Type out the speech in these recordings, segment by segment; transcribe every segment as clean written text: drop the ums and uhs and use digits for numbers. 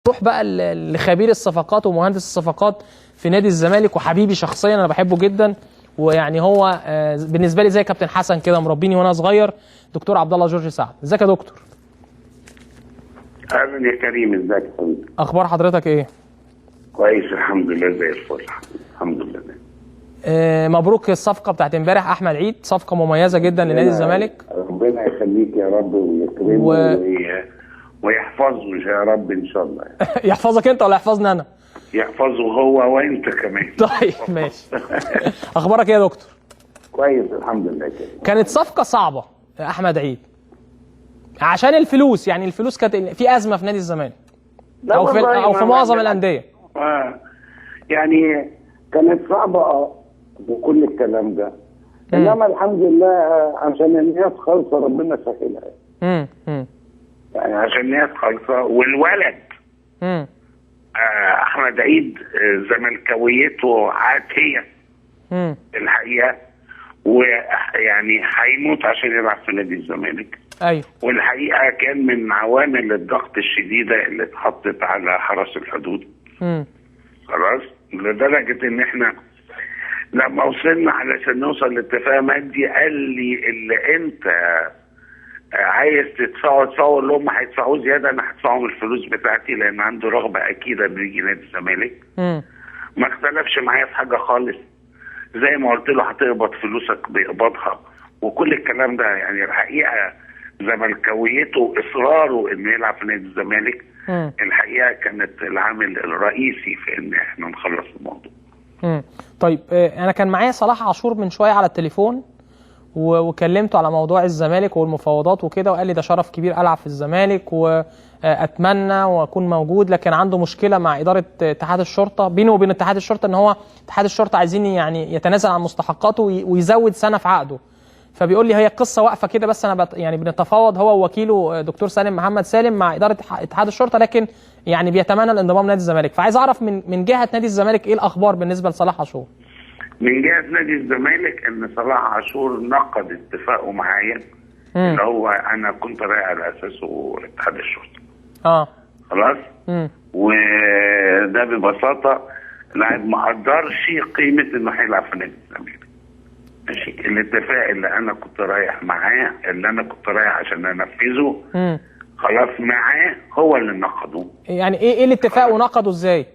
روح بقى لخبير الصفقات ومهندس الصفقات في نادي الزمالك وحبيبي شخصيا، انا بحبه جدا، ويعني هو بالنسبه لي زي كابتن حسن كده، مربيني وانا صغير، دكتور عبد الله جورج سعد. ازيك يا دكتور؟ اهلا يا كريم، ازيك يا حبيبي؟ اخبار حضرتك ايه؟ كويس الحمد لله، زي الفل الحمد لله. مبروك الصفقه بتاعت امبارح احمد عيد، صفقه مميزه جدا لنادي الزمالك. ربنا يخليك يا رب ويكرمه ويحفظه يا رب ان شاء الله. يحفظك انت ولا يحفظني انا؟ يحفظه هو وانت كمان. طيب ماشي. اخبارك ايه يا دكتور؟ كويس الحمد لله كده. كانت صفقه صعبه احمد عيد عشان الفلوس، يعني الفلوس كانت في ازمه في نادي الزمالك او في معظم الانديه. يعني كانت صعبه وكل الكلام ده، انما الحمد لله عشان الناس خالصه ربنا سهلها. يعني عشان الناس خالصه والولد احمد عيد زملكاويته عاتيه الحقيقه، ويعني هيموت عشان يلعب في نادي الزمالك. ايوه، والحقيقه كان من عوامل الضغط الشديده اللي اتحطت على حرس الحدود. خلاص، لدرجه ان احنا لما وصلنا علشان نوصل لاتفاق مادي قال لي اللي انت عايز تدفعوا اللي هم هيدفعوه زياده انا هدفعهم الفلوس بتاعتي، لان عنده رغبه اكيده انه يجي نادي الزمالك. ما اختلفش معايا في حاجه خالص، زي ما قلت له هتقبض فلوسك بيقبضها وكل الكلام ده. يعني الحقيقه زملكاويته اصراره انه يلعب في نادي الزمالك الحقيقه كانت العامل الرئيسي في ان احنا نخلص الموضوع. طيب انا كان معايا صلاح عاشور من شويه على التليفون وكلمته على موضوع الزمالك والمفاوضات وكده، وقال لي ده شرف كبير العب في الزمالك واتمنى واكون موجود، لكن عنده مشكله مع اداره اتحاد الشرطه، بينه وبين اتحاد الشرطه ان هو اتحاد الشرطه عايزين يعني يتنازل عن مستحقاته ويزود سنه في عقده. فبيقول لي هي القصه واقفه كده، بس انا يعني بنتفاوض هو ووكيله دكتور سالم محمد سالم مع اداره اتحاد الشرطه، لكن يعني بيتمنى الانضمام نادي الزمالك. فعايز اعرف من جهه نادي الزمالك ايه الاخبار بالنسبه لصلاح عاشور؟ من جهه نادي الزمالك ان صلاح عاشور نقض اتفاقه معايا اللي هو انا كنت رايح على اساسه اتحاد الشرطه. خلاص. وده ببساطه لاعب ما قدرش قيمه انه هيلعب في نادي الزمالك. ماشي، الاتفاق اللي انا كنت رايح معاه، اللي انا كنت رايح عشان انفذه خلاص معاه، هو اللي نقضه. يعني ايه الاتفاق ونقضه ازاي؟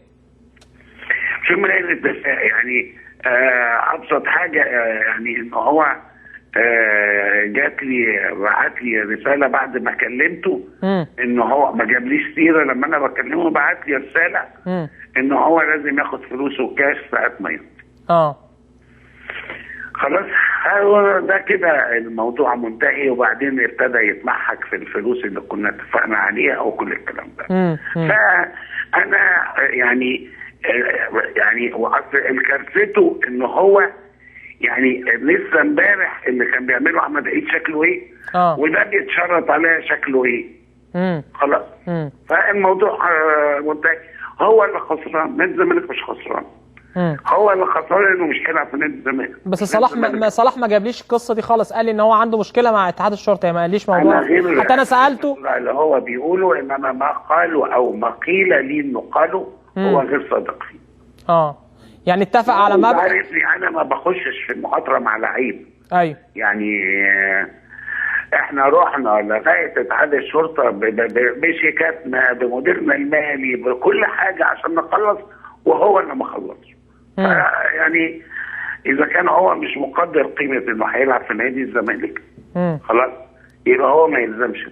شو من ايه الاتفاق؟ يعني ابسط حاجه يعني ان هو بعت لي رساله بعد ما كلمته ان هو ما جابليش سيره، لما انا بكلمه بعت لي رساله ان هو لازم ياخد فلوسه كاش ساعه ما يمضي. خلاص، هو ده كده الموضوع منتهي، وبعدين ابتدى يتمحك في الفلوس اللي كنا اتفقنا عليها وكل الكلام ده. فانا يعني كارثته ان هو يعني لسه امبارح اللي كان بيعمله احمد عيد شكله ايه، وده بيتشرط عليه شكله ايه. خلاص. فالموضوع منتهي، هو اللي خسران، نادي الزمالك مش خسران. هو اللي خسران انه مش هيلعب في نادي الزمالك. بس صلاح ما جابليش القصه دي خالص، قال لي ان هو عنده مشكله مع اتحاد الشرطه، ما قاليش موضوع. حتى انا سالته اللي هو بيقوله، انما ما قالوا او ما قيل لي انه قالوا هو غير صادق فيه. يعني اتفق على مبلغ. عارفني انا ما بخشش في المخاطره مع لعيب. ايوه، يعني احنا رحنا لغايه اتحاد الشرطه بشيكاتنا بمديرنا المالي بكل حاجه عشان نخلص، وهو اللي ما خلصش. يعني اذا كان هو مش مقدر قيمه انه هيلعب في نادي الزمالك خلاص يبقى هو ما يلزمش.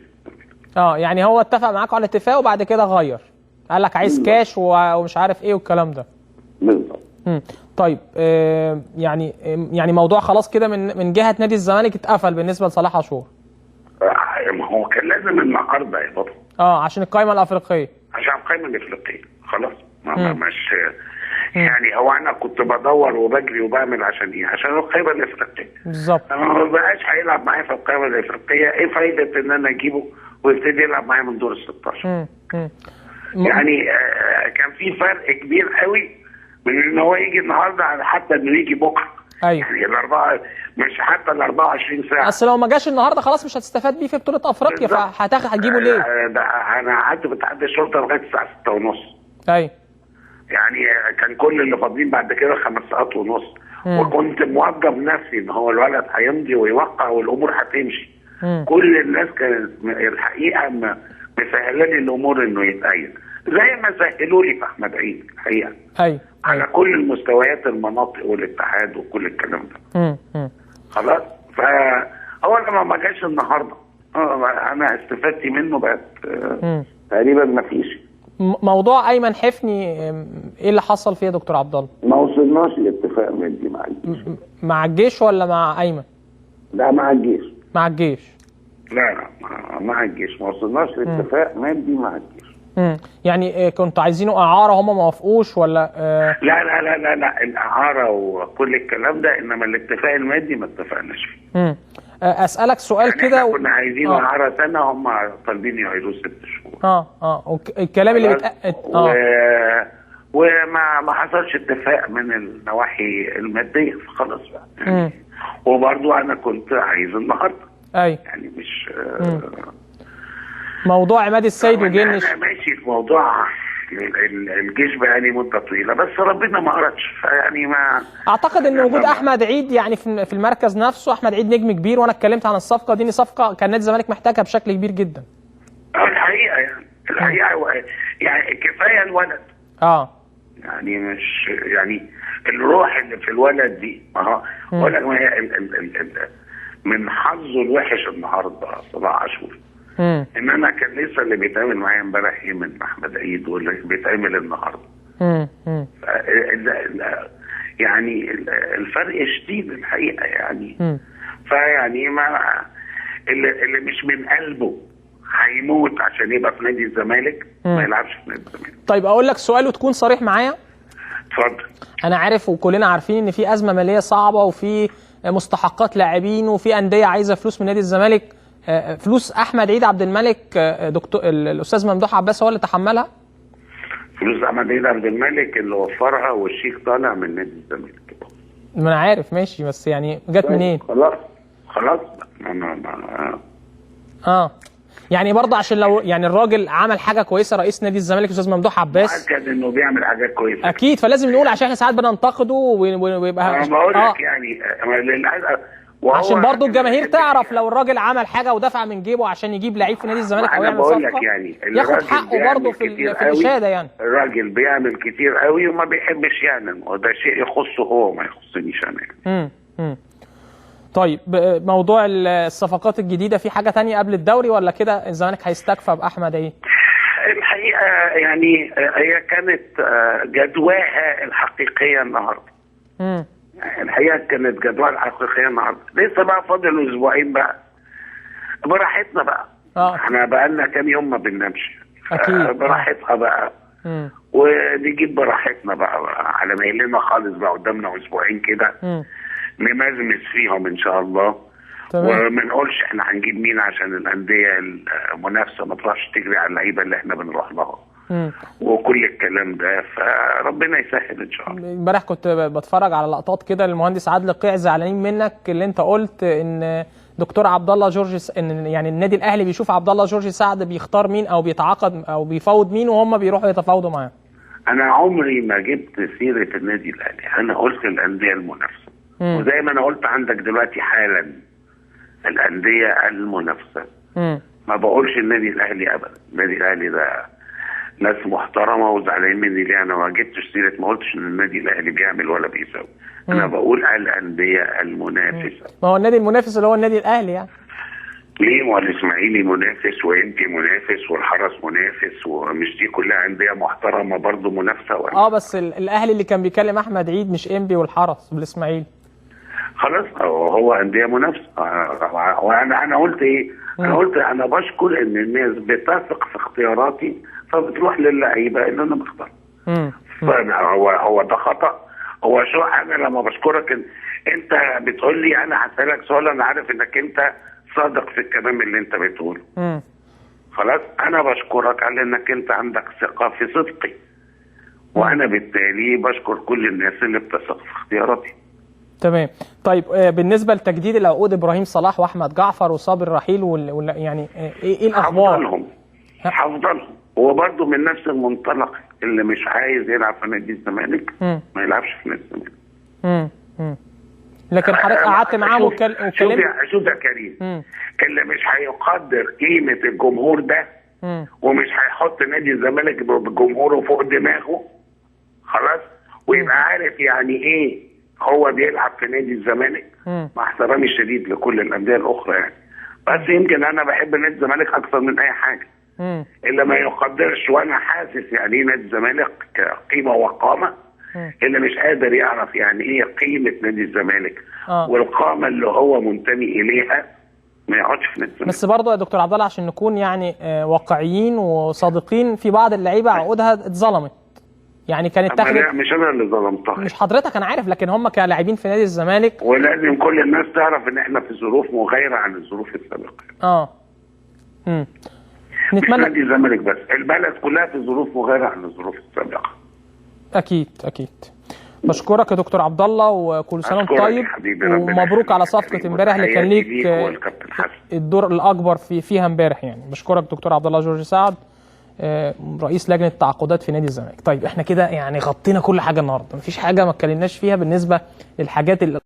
يعني هو اتفق معاكم على اتفاق وبعد كده غير، قال لك عايز كاش ومش عارف ايه والكلام ده. بالظبط. طيب يعني موضوع خلاص كده من جهه نادي الزمالك اتقفل بالنسبه لصلاح عاشور. هو كان لازم النهارده يا بطل. عشان القائمه الافريقيه. عشان القائمه الافريقيه خلاص. مش يعني هو انا كنت بدور وبجري وبعمل عشان ايه؟ عشان القائمه الافريقيه. بالظبط. انا ما بقاش هيلعب معايا في القائمه الافريقيه، ايه فايده ان انا اجيبه ويبتدي يلعب معايا من دور ال 16؟ يعني كان في فرق كبير قوي من ان هو يجي النهارده على حتى انه يجي بكره. ايوه يعني الاربعه مش حتى ال 24 ساعه. اصل لو ما جاش النهارده خلاص مش هتستفاد بيه في بطوله افريقيا، هتجيبه ليه؟ ده انا قعدت بتعدي الشرطه لغايه الساعه 6:30. ايوه يعني كان كل اللي فاضلين بعد كده 5 ساعات ونص. وكنت موجب نفسي ان هو الولد هيمضي ويوقع والامور هتمشي. كل الناس كانت الحقيقه مسهله لي الامور انه يتأيد زي ما سهلوا لي في احمد عيد الحقيقه. ايوه على كل المستويات، المناطق والاتحاد وكل الكلام ده. خلاص. فهو لما ما جاش النهارده انا استفدت منه بقت تقريبا ما فيش. موضوع ايمن حفني ايه اللي حصل فيه يا دكتور عبد الله؟ ما وصلناش لاتفاق مادي مع الجيش. مع الجيش ولا مع ايمن؟ لا مع الجيش. مع الجيش. لا مع الجيش ما وصلناش لاتفاق مادي مع الجيش. يعني كنتوا عايزينه اعاره هم ما وافقوش ولا لا لا لا لا لا الاعاره وكل الكلام ده، انما الاتفاق المادي ما اتفقناش فيه. اسالك سؤال يعني كده كنا عايزين اعاره سنه، هم طالبين يعيدوه 6 شهور. الكلام اللي وما حصلش اتفاق من النواحي الماديه فخلاص بقى يعني. وبرضه انا كنت عايز النهارده. ايوه يعني مش موضوع عماد السيد وجنش. انا ماشي في موضوع الجيش بقالي مده طويله، بس ربنا ما اردش فيعني ما اعتقد ان وجود احمد عيد يعني في المركز نفسه. احمد عيد نجم كبير، وانا اتكلمت عن الصفقه دي، صفقه كان نادي الزمالك محتاجها بشكل كبير جدا. الحقيقه يعني كفايه الولد. يعني مش يعني الروح اللي في الولد دي ولا من حظه الوحش النهارده صلاح عاشور. ان انا كان لسه اللي بيتعمل معايا امبارح من احمد عيد واللي بيتعمل النهارده. يعني الفرق شديد الحقيقه يعني. فيعني ما اللي مش من قلبه هيموت عشان يبقى في نادي الزمالك ما يلعبش في نادي الزمالك. طيب اقول لك سؤال وتكون صريح معايا. اتفضل. انا عارف وكلنا عارفين ان في ازمه ماليه صعبه، وفي مستحقات لاعبين، وفي انديه عايزه فلوس من نادي الزمالك. فلوس احمد عيد عبد الملك دكتور الاستاذ ممدوح عباس هو اللي تحملها؟ فلوس احمد عيد عبد الملك اللي وفرها والشيك طالع من نادي الزمالك. ما انا عارف ماشي، بس يعني جت منين؟ خلاص يعني برضه عشان لو يعني الراجل عمل حاجه كويسه، رئيس نادي الزمالك الاستاذ ممدوح عباس مؤكد انه بيعمل حاجات كويسه اكيد، فلازم نقول عشان احنا ساعات بننتقده ويبقى انا بقول لك يعني عشان برضه الجماهير تعرف لو الراجل عمل حاجه ودفع من جيبه عشان يجيب لعيب في نادي الزمالك او يعمل صفقه يعني ياخد حقه برضه في الاشاده. يعني الراجل بيعمل كتير قوي وما بيحبش يعمل، وده شيء يخصه هو ما يخصنيش انا. طيب موضوع الصفقات الجديده، في حاجه تانية قبل الدوري ولا كده الزمالك هيستكفى باحمد عيد؟ الحقيقه يعني هي كانت جدواها الحقيقيه النهارده. الحقيقه كانت جدواها الحقيقيه النهارده. لسه بقى فاضل اسبوعين بقى براحتنا بقى. احنا بقى لنا كام يوم ما بننامش. براحتها بقى. ونجيب براحتنا بقى على مهلنا خالص بقى. قدامنا اسبوعين كده نمزمز فيهم ان شاء الله. وما نقولش احنا هنجيب مين عشان الانديه المنافسه ما تروحش تجري على اللعيبه اللي احنا بنروح لها. وكل الكلام ده فربنا يسهل ان شاء الله. امبارح كنت بتفرج على لقطات كده للمهندس عادل القيع زعلانين منك، اللي انت قلت ان دكتور عبد الله جورج ان يعني النادي الاهلي بيشوف عبد الله جورج سعد بيختار مين او بيتعاقد او بيفاوض مين وهم بيروحوا يتفاوضوا معاه. انا عمري ما جبت سيره النادي الاهلي، انا قلت الانديه المنافسه. وزي ما انا قلت عندك دلوقتي حالا الانديه المنافسه. ما بقولش النادي الاهلي ابدا. النادي الاهلي ده ناس محترمه وزعلانين مني ليه انا ما جبتش سيره، ما قلتش ان النادي الاهلي بيعمل ولا بيسوي. انا بقول الانديه المنافسه. ما هو النادي المنافس اللي هو النادي الاهلي يعني. ليه؟ ما الاسماعيلي منافس وانتي منافس والحرس منافس، ومش دي كلها انديه محترمه برضه منافسه ولا؟ بس الاهلي اللي كان بيكلم احمد عيد مش انبي والحرس والاسماعيلي. خلاص هو انديه منافسه. وانا قلت ايه؟ انا قلت انا بشكر ان الناس بتثق في اختياراتي فبتروح للعيبه اللي انا بختار. هو ده خطا. هو شو انا لما بشكرك انت بتقول لي انا هسالك سؤال، انا عارف انك انت صادق في الكلام اللي انت بتقوله. خلاص انا بشكرك على انك انت عندك ثقه في صدقي، وانا بالتالي بشكر كل الناس اللي بتثق في اختياراتي. تمام. طيب بالنسبه لتجديد العقود ابراهيم صلاح واحمد جعفر وصابر رحيل يعني ايه الاخبار؟ هفضلهم. هو برضه من نفس المنطلق، اللي مش عايز يلعب في نادي الزمالك ما يلعبش في نادي الزمالك. لكن حضرتك قعدت معاه وكلمت. شوف يا كريم، اللي مش هيقدر قيمه الجمهور ده ومش هيحط نادي الزمالك بجمهوره فوق دماغه خلاص، ويبقى عارف يعني ايه هو بيلعب في نادي الزمالك، مع احترامي الشديد لكل الانديه الاخرى يعني، بس يمكن انا بحب نادي الزمالك اكثر من اي حاجه. اللي ما يقدرش، وانا حاسس يعني ايه نادي الزمالك كقيمه وقامه، اللي مش قادر يعرف يعني ايه قيمه نادي الزمالك والقامه اللي هو منتمي اليها ما يقعدش في نادي الزمالك. بس برضه يا دكتور عبد الله عشان نكون يعني واقعيين وصادقين، في بعض اللعيبه عقودها اتظلمت، يعني كانت اتاخدت. مش انا اللي ظلمتها، مش حضرتك، انا عارف، لكن هم كلاعبين في نادي الزمالك. ولازم كل الناس تعرف ان احنا في ظروف مغايره عن الظروف السابقه. نتمنى نادي الزمالك بس، البلد كلها في ظروف مغايره عن الظروف السابقه. اكيد. بشكرك يا دكتور عبد الله، وكل سنه وانت طيب، ومبروك على صفقه امبارح اللي كان ليك الدور الاكبر فيها امبارح يعني. بشكرك دكتور عبد الله جورج سعد، رئيس لجنه التعاقدات في نادي الزمالك. طيب احنا كده يعني غطينا كل حاجه النهارده، مفيش حاجه ما اتكلمناش فيها بالنسبه للحاجات اللي